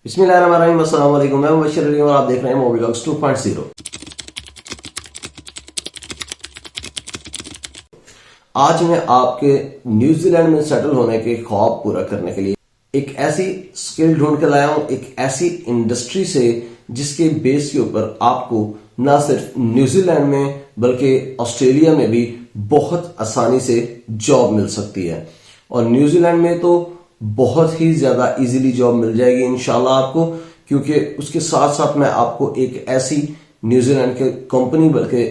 बिस्मिल्लाहिर्रहमानिर्रहीम, अस्सलाम वालेकुम। मैं मुबश्शिर अली और आप देख रहे हैं मोबिलॉग्स 2.0। आज मैं आपके न्यूजीलैंड में सेटल होने के ख्वाब पूरा करने के लिए एक ऐसी स्किल ढूंढ के लाया हूं, एक ऐसी इंडस्ट्री से जिसके बेस के ऊपर आपको ना सिर्फ न्यूजीलैंड में बल्कि ऑस्ट्रेलिया में भी बहुत आसानी से जॉब मिल सकती है। और न्यूजीलैंड में तो बहुत ही ज्यादा इजीली जॉब मिल जाएगी इंशाल्लाह आपको, क्योंकि उसके साथ साथ मैं आपको एक ऐसी न्यूजीलैंड के कंपनी, बल्कि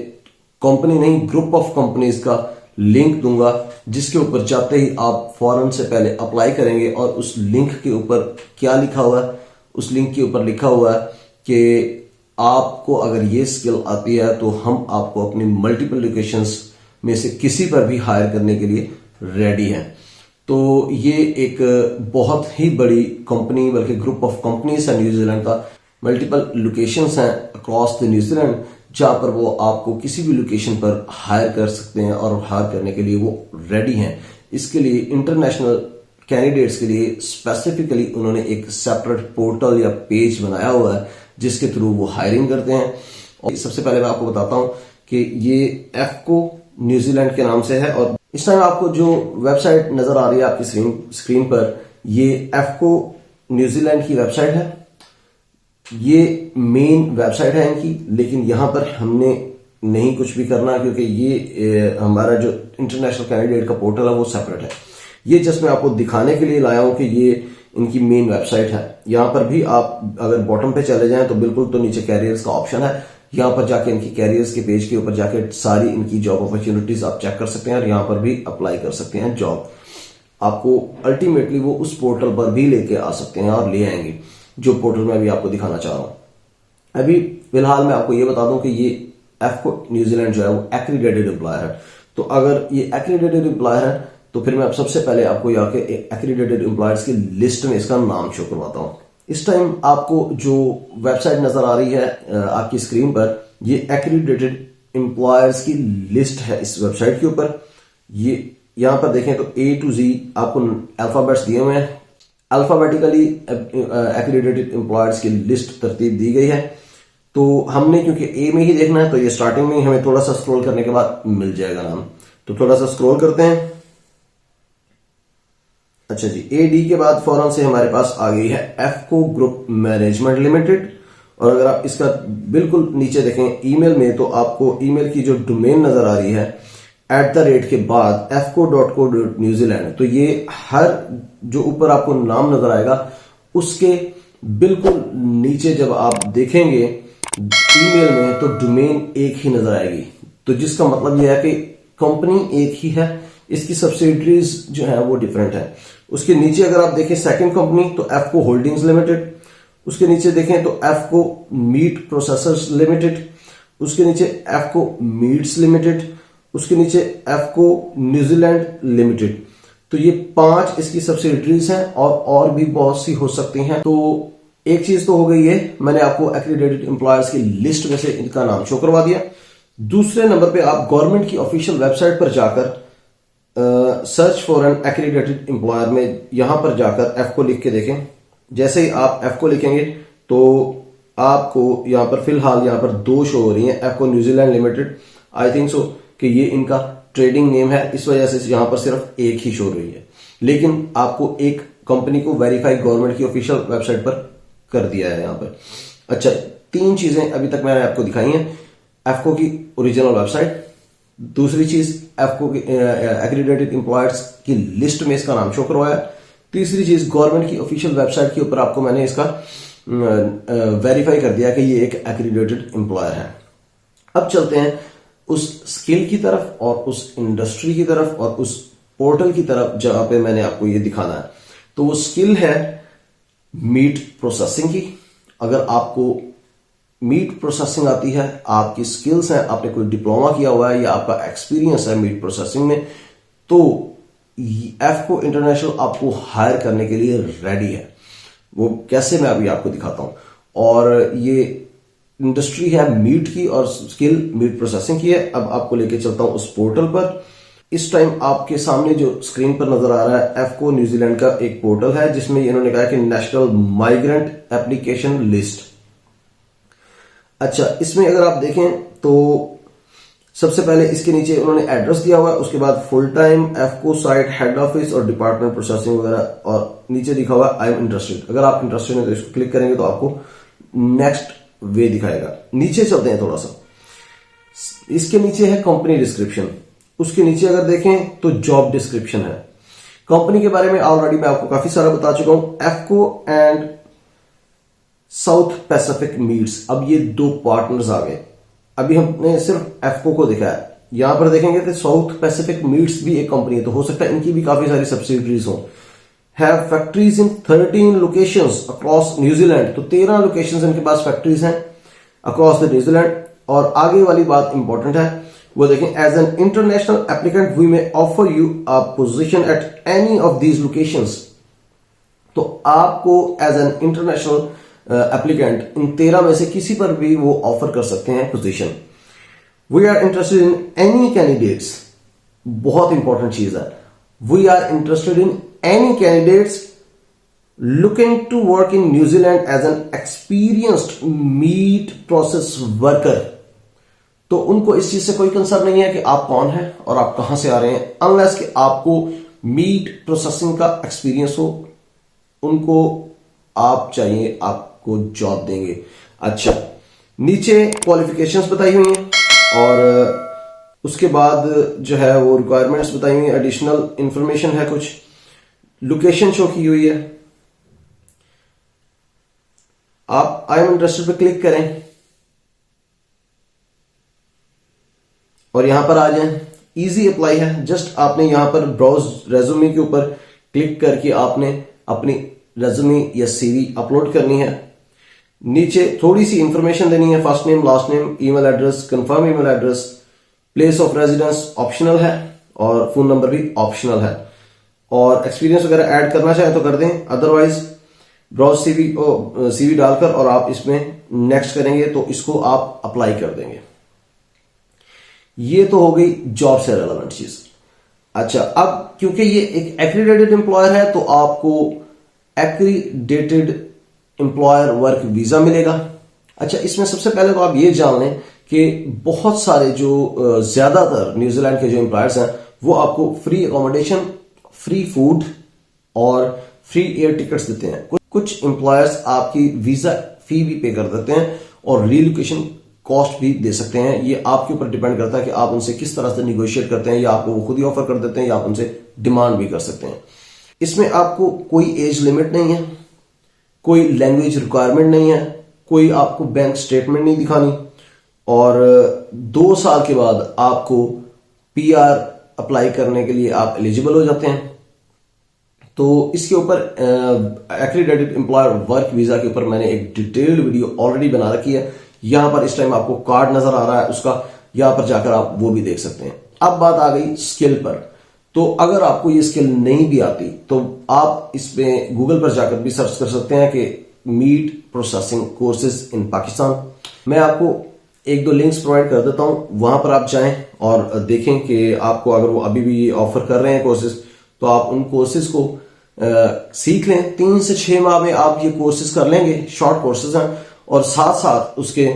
कंपनी नहीं, ग्रुप ऑफ कंपनीज का लिंक दूंगा जिसके ऊपर जाते ही आप फौरन से पहले अप्लाई करेंगे। और उस लिंक के ऊपर क्या लिखा हुआ है? उस लिंक के ऊपर लिखा हुआ है कि आपको अगर ये स्किल आती है तो हम आपको अपनी मल्टीपल लोकेशंस में से किसी पर भी हायर करने के लिए रेडी हैं। तो ये एक बहुत ही बड़ी कंपनी, बल्कि ग्रुप ऑफ कंपनीज है न्यूजीलैंड का। मल्टीपल लोकेशंस हैं अक्रॉस द न्यूजीलैंड जहां पर वो आपको किसी भी लोकेशन पर हायर कर सकते हैं और हायर करने के लिए वो रेडी हैं। इसके लिए इंटरनेशनल कैंडिडेट्स के लिए स्पेसिफिकली उन्होंने एक सेपरेट पोर्टल या पेज बनाया हुआ है जिसके थ्रू वो हायरिंग करते हैं। और सबसे पहले मैं आपको बताता हूं कि ये एफको न्यूजीलैंड के नाम से है। और इस टाइम आपको जो वेबसाइट नजर आ रही है आपकी स्क्रीन पर, ये एफको न्यूजीलैंड की वेबसाइट है। ये मेन वेबसाइट है इनकी, लेकिन यहां पर हमने नहीं कुछ भी करना क्योंकि ये हमारा जो इंटरनेशनल कैंडिडेट का पोर्टल है वो सेपरेट है। ये जस्ट मैं आपको दिखाने के लिए लाया हूं कि ये इनकी मेन वेबसाइट है। यहां पर भी आप अगर बॉटम पे चले जाएं तो बिल्कुल तो नीचे कैरियर्स का ऑप्शन है। यहां पर जाके इनकी कैरियर्स के पेज के ऊपर जाके सारी इनकी जॉब अपॉर्चुनिटीज आप चेक कर सकते हैं और यहां पर भी अप्लाई कर सकते हैं जॉब। आपको अल्टीमेटली वो उस पोर्टल पर भी लेके आ सकते हैं और ले आएंगे, जो पोर्टल मैं भी आपको दिखाना चाह रहा हूं। अभी फिलहाल मैं आपको ये बता दूं कि ये एफको न्यूजीलैंड जो है वो एक्रीडेटेड एम्प्लॉयर है। तो अगर ये एक्रीडेटेड एम्प्लॉयर है तो फिर मैं सबसे पहले आपको यहाँ के एक्रीडेटेड एम्प्लॉयर्स की लिस्ट में इसका नाम शो करवाता हूं। इस टाइम आपको जो वेबसाइट नजर आ रही है आपकी स्क्रीन पर, ये एक्रीडेटेड एम्प्लॉयर्स की लिस्ट है इस वेबसाइट के ऊपर। ये यहां पर देखें तो A to Z आपको अल्फाबेट्स दिए हुए हैं। अल्फाबेटिकली एक्रीडेटेड एम्प्लॉयर्स की लिस्ट तरतीब दी गई है। तो हमने क्योंकि ए में ही देखना है तो ये स्टार्टिंग में ही हमें थोड़ा सा स्क्रॉल करने के बाद मिल जाएगा नाम। तो थोड़ा सा स्क्रॉल करते हैं। अच्छा जी, AD के बाद फौरन से हमारे पास आ गई है एफको ग्रुप मैनेजमेंट लिमिटेड। और अगर आप इसका बिल्कुल नीचे देखें ईमेल में, तो आपको ईमेल की जो डोमेन नजर आ रही है @ के बाद fco.co.newzealand, तो ये हर जो ऊपर आपको नाम नजर आएगा उसके बिल्कुल नीचे जब आप देखेंगे ईमेल में तो डोमेन एक ही नजर आएगी। तो जिसका मतलब यह है कि कंपनी एक ही है, इसकी सब्सिडरीज जो है वो डिफरेंट है। उसके नीचे अगर आप देखें सेकंड कंपनी तो एफको होल्डिंग्स लिमिटेड, उसके नीचे देखें तो एफको मीट प्रोसेसर्स लिमिटेड, उसके नीचे एफको मीट्स लिमिटेड, उसके नीचे एफको न्यूजीलैंड लिमिटेड। तो ये 5 इसकी सब्सिडरीज हैं और भी बहुत सी हो सकती हैं। तो एक चीज तो हो गई है, मैंने आपको एक्रीडेटेड एम्प्लॉयर्स की लिस्ट में से इनका नाम शो करवा दिया। दूसरे नंबर पे आप गवर्नमेंट की ऑफिशियल वेबसाइट पर जाकर search for an accredited employer में यहां पर जाकर एफको लिख के देखें। जैसे ही आप एफको लिखेंगे तो आपको यहां पर फिलहाल यहां पर 2 शो हो रही हैं, AFFCO New Zealand limited. I think so कि ये इनका ट्रेडिंग नेम है, इस वजह से यहां पर सिर्फ एक ही शो रही है। लेकिन आपको एक कंपनी को वेरीफाई गवर्नमेंट की ऑफिशियल वेबसाइट पर कर दिया है यहां पर। अच्छा, 3 चीजें अभी तक मैंने आपको दिखाई हैं। एफको की ओरिजिनल वेबसाइट, दूसरी चीज एफको की एक्रीडेटेड एम्प्लॉयर्स की लिस्ट में इसका नाम शो करवाया, तीसरी चीज गवर्नमेंट की ऑफिशियल वेबसाइट के ऊपर आपको मैंने इसका वेरीफाई कर दिया कि ये एक एक्रीडेटेड एम्प्लॉयर है। अब चलते हैं उस स्किल की तरफ और उस इंडस्ट्री की तरफ और उस पोर्टल की तरफ जहां पे मैंने आपको ये दिखाना है। तो वो स्किल है मीट प्रोसेसिंग की। अगर आपको मीट प्रोसेसिंग आती है, आपकी स्किल्स हैं, आपने कोई डिप्लोमा किया हुआ है या आपका एक्सपीरियंस है मीट प्रोसेसिंग में, तो एफको इंटरनेशनल आपको हायर करने के लिए रेडी है। वो कैसे मैं अभी आपको दिखाता हूं। और ये इंडस्ट्री है मीट की और स्किल मीट प्रोसेसिंग की है। अब आपको लेके चलता हूं उस पोर्टल पर। इस टाइम आपके सामने जो स्क्रीन पर नजर आ रहा है एफको न्यूजीलैंड का एक पोर्टल है जिसमें इन्होंने कहा कि नेशनल माइग्रेंट एप्लीकेशन लिस्ट। अच्छा, इसमें अगर आप देखें तो सबसे पहले इसके नीचे उन्होंने एड्रेस दिया हुआ है, उसके बाद full time AFFCO site head office और डिपार्टमेंट प्रोसेसिंग वगैरह, और नीचे लिखा हुआ है आई एम इंटरेस्टेड। अगर आप इंटरेस्टेड हैं तो इसको क्लिक करेंगे तो आपको नेक्स्ट वे दिखाएगा। नीचे चलते हैं थोड़ा सा, इसके नीचे है कंपनी डिस्क्रिप्शन, उसके नीचे अगर देखें तो जॉब डिस्क्रिप्शन है। कंपनी के बारे में ऑलरेडी मैं आपको काफी सारा बता चुका हूं, एफको एंड साउथ पैसिफिक मीट्स। अब ये दो पार्टनर्स आ गए, अभी हमने सिर्फ एफको को देखा है, यहां पर देखेंगे तो साउथ पैसिफिक मीट्स भी एक कंपनी है, तो हो सकता है इनकी भी काफी सारी सब्सिडरीज हो। Have factories in 13 locations across New Zealand, तो 13 लोकेशंस इनके पास फैक्ट्रीज हैं अक्रॉस द न्यूजीलैंड। और आगे वाली बात इंपॉर्टेंट है, वो देखें, as an international applicant we may offer you a position at any of these locations. तो आपको एज एन इंटरनेशनल एप्लीकेंट इन 13 में से किसी पर भी वो ऑफर कर सकते हैं position. We are interested in any candidates, बहुत इंपॉर्टेंट चीज है, we are interested in any candidates looking to work in New Zealand as an experienced meat process worker. तो उनको इस चीज से कोई कंसर्न नहीं है कि आप कौन हैं और आप कहां से आ रहे हैं, अनलेस कि आपको मीट प्रोसेसिंग का एक्सपीरियंस हो, उनको आप चाहिए, आपको जॉब देंगे। अच्छा, नीचे क्वालिफिकेशंस बताई हुई हैं और उसके बाद जो है वो रिक्वायरमेंट्स बताई हुई हैं, एडिशनल इंफॉर्मेशन है, कुछ लोकेशन शो की हुई है। आप आई एम इंटरेस्टेड पे क्लिक करें और यहां पर आ जाएं, इजी अप्लाई है। जस्ट आपने यहां पर ब्राउज रेज्यूमे के ऊपर क्लिक करके आपने अपनी रेज्यूमे या सीवी अपलोड करनी है। नीचे थोड़ी सी इंफॉर्मेशन देनी है, first name, last name, email address, confirm email address, place of residence optional है और फोन नंबर भी ऑप्शनल है। और एक्सपीरियंस वगैरह ऐड करना चाहे तो कर दें, अदरवाइज ब्राउज सीवी डालकर और आप इसमें नेक्स्ट करेंगे तो इसको आप अप्लाई कर देंगे। ये तो हो गई जॉब से रेलेवेंट चीज। अच्छा, अब क्योंकि ये एक एक्रीडेटेड एम्प्लॉयर है तो आपको एक्रीडेटेड एम्प्लॉयर वर्क वीजा मिलेगा। अच्छा, इसमें सबसे पहले तो आप ये जान लें कि बहुत सारे जो ज्यादातर न्यूजीलैंड के जो एम्प्लॉयर्स हैं वो आपको फ्री अकोमोडेशन, फ्री फूड और फ्री एयर टिकट्स देते हैं। कुछ एम्प्लॉयर्स आपकी वीजा फी भी पे कर देते हैं और रीलोकेशन कॉस्ट भी दे सकते हैं। ये आपके ऊपर डिपेंड करता है कि आप उनसे किस तरह से निगोशिएट करते हैं, या आपको वो खुद ही ऑफर कर देते हैं या आप उनसे डिमांड भी कर सकते हैं। इसमें आपको कोई एज लिमिट नहीं है, कोई लैंग्वेज रिक्वायरमेंट नहीं है, कोई आपको बैंक स्टेटमेंट नहीं दिखानी, और 2 साल के बाद आपको पीआर अप्लाई करने के लिए आप एलिजिबल हो जाते हैं। तो इसके ऊपर एक्रीडेटेड एम्प्लॉयर वर्क वीजा के ऊपर मैंने एक डिटेल्ड वीडियो ऑलरेडी बना रखी है। यहां पर इस टाइम आपको कार्ड नजर आ रहा है उसका, यहां पर जाकर आप वो भी देख सकते हैं। अब बात आ गई स्किल पर, तो अगर आपको ये स्किल नहीं भी आती तो आप इसमें गूगल पर जाकर भी सर्च कर सकते हैं कि meat processing courses in Pakistan. मैं आपको 1-2 लिंक्स प्रोवाइड कर देता हूं, वहां पर आप जाएं और देखें कि आपको अगर वो अभी भी ऑफर कर रहे हैं कोर्सेज तो आप उन कोर्सेज को सीख लें। 3 से 6 माह में आप ये कोर्सेज कर लेंगे, शॉर्ट कोर्सेज हैं, और साथ साथ उसके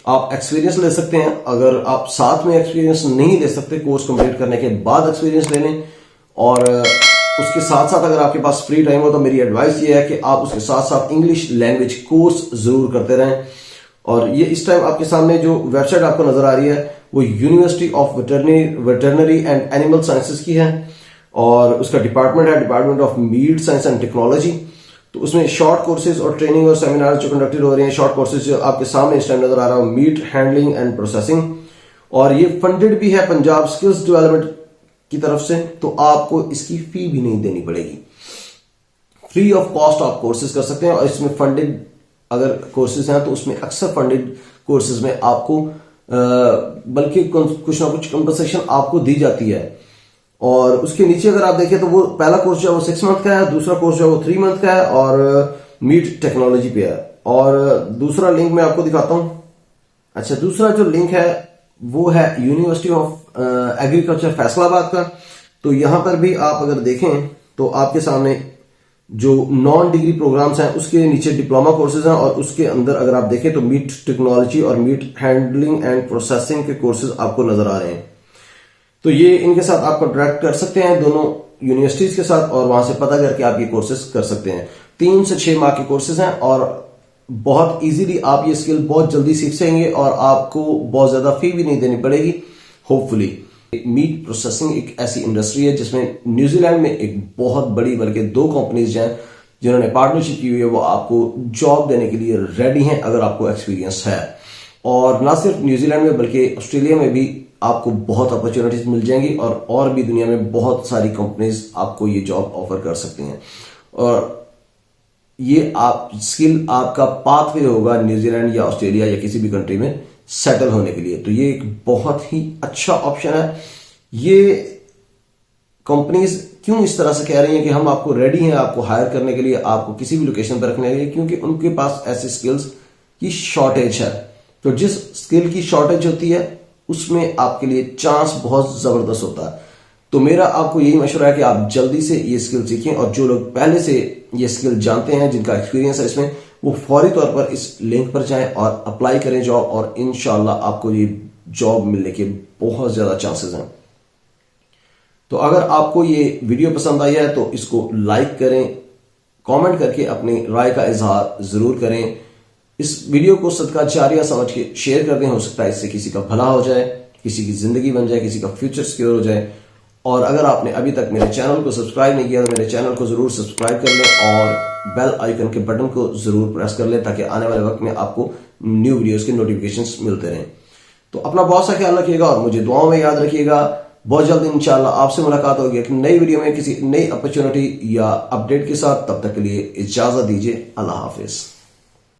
आप एक्सपीरियंस ले सकते हैं। अगर आप साथ में एक्सपीरियंस नहीं ले सकते, कोर्स कंप्लीट करने के बाद एक्सपीरियंस ले लें। और उसके साथ साथ अगर आपके पास फ्री टाइम हो तो मेरी एडवाइस ये है कि आप उसके साथ साथ इंग्लिश लैंग्वेज कोर्स जरूर करते रहें। और ये इस टाइम आपके सामने जो वेबसाइट आपको नजर आ रही है वो university of veterinary and animal sciences की है, और उसका डिपार्टमेंट है department of meat science and technology. तो उसमें शॉर्ट कोर्सेज और ट्रेनिंग और सेमिनार जो कंडक्टेड हो रहे हैं, शॉर्ट कोर्सेज जो आपके सामने इस टाइम नजर आ रहा है, मीट हैंडलिंग एंड प्रोसेसिंग, और ये फंडेड भी है पंजाब स्किल्स डेवलपमेंट की तरफ से, तो आपको इसकी फी भी नहीं देनी पड़ेगी। फ्री ऑफ कॉस्ट आप कोर्सेज कर सकते हैं। और इसमें फंडेड अगर कोर्सेज हैं तो उसमें अक्सर फंडेड कोर्सेज में आपको बल्कि कुछ ना कुछ कंपनसेशन आपको दी जाती है। और उसके नीचे अगर आप देखें तो वो पहला कोर्स जो है वो 6 मंथ का है, दूसरा कोर्स जो है वो 3 मंथ का है और मीट टेक्नोलॉजी पे है। और दूसरा लिंक मैं आपको दिखाता हूं। अच्छा, दूसरा जो लिंक है वो है यूनिवर्सिटी ऑफ एग्रीकल्चर फैसलाबाद का। तो यहां पर भी आप अगर देखें तो आपके सामने जो नॉन डिग्री प्रोग्राम्स हैं उसके नीचे डिप्लोमा कोर्सेज हैं, और उसके अंदर अगर आप देखें तो मीट टेक्नोलॉजी और मीट हैंडलिंग एंड प्रोसेसिंग के कोर्सेज आपको नजर आ रहे हैं। तो ये इनके साथ आप कॉन्ट्रैक्ट कर सकते हैं दोनों यूनिवर्सिटीज के साथ, और वहां से पता करके आप ये कोर्सेज कर सकते हैं। 3 से 6 माह के कोर्सेज हैं और बहुत इजीली आप ये स्किल बहुत जल्दी सीख सकेंगे और आपको बहुत ज्यादा फी भी नहीं देनी पड़ेगी होपफुली। मीट प्रोसेसिंग एक ऐसी इंडस्ट्री है जिसमें न्यूजीलैंड में एक बहुत बड़ी, बल्कि 2 कंपनीज हैं जिन्होंने पार्टनरशिप की हुई है, वो आपको जॉब देने के लिए रेडी हैं अगर आपको एक्सपीरियंस है। और ना सिर्फ न्यूजीलैंड में बल्कि ऑस्ट्रेलिया में भी आपको बहुत अपॉर्चुनिटीज मिल जाएंगी, और भी दुनिया में बहुत सारी कंपनीज आपको ये जॉब ऑफर कर सकती हैं। और ये आप स्किल आपका पाथवे होगा न्यूजीलैंड या ऑस्ट्रेलिया या किसी भी कंट्री में सेटल होने के लिए। तो ये एक बहुत ही अच्छा ऑप्शन है। ये कंपनीज क्यों इस तरह से कह रही हैं कि हम आपको रेडी हैं आपको हायर करने के लिए, आपको किसी भी लोकेशन पर रखने के लिए, क्योंकि उनके पास ऐसे स्किल्स की शॉर्टेज है। तो जिस स्किल की शॉर्टेज होती है उसमें आपके लिए चांस बहुत जबरदस्त होता है। तो मेरा आपको यही मशवरा है कि आप जल्दी से ये स्किल सीखें, और जो लोग पहले से ये स्किल जानते हैं, जिनका एक्सपीरियंस है इसमें, वो फौरी तौर पर इस लिंक पर जाएं और अप्लाई करें जॉब, और इंशाल्लाह आपको ये जॉब मिलने के बहुत ज्यादा चांसेस हैं। तो अगर आपको ये वीडियो पसंद आई है तो इसको लाइक करें, कमेंट करके अपनी राय का इजहार जरूर करें। इस वीडियो को सदका जारिया समझ के शेयर कर दें, हो सकता है इससे किसी का भला हो जाए, किसी की जिंदगी बन जाए, किसी का फ्यूचर सिक्योर हो जाए। और अगर आपने अभी तक मेरे चैनल को सब्सक्राइब नहीं किया तो मेरे चैनल को जरूर सब्सक्राइब कर लें और बेल आइकन के बटन को जरूर प्रेस कर लें, ताकि आने वाले वक्त में आपको न्यू वीडियोस के नोटिफिकेशंस मिलते रहें। तो अपना बहुत सा ख्याल रखिएगा और मुझे दुआओं में याद रखिएगा। बहुत जल्द इंशाल्लाह आपसे मुलाकात होगी एक नई वीडियो में किसी नई अपॉर्चुनिटी या अपडेट के साथ। तब तक के लिए इजाजत दीजिए। अल्लाह हाफिज।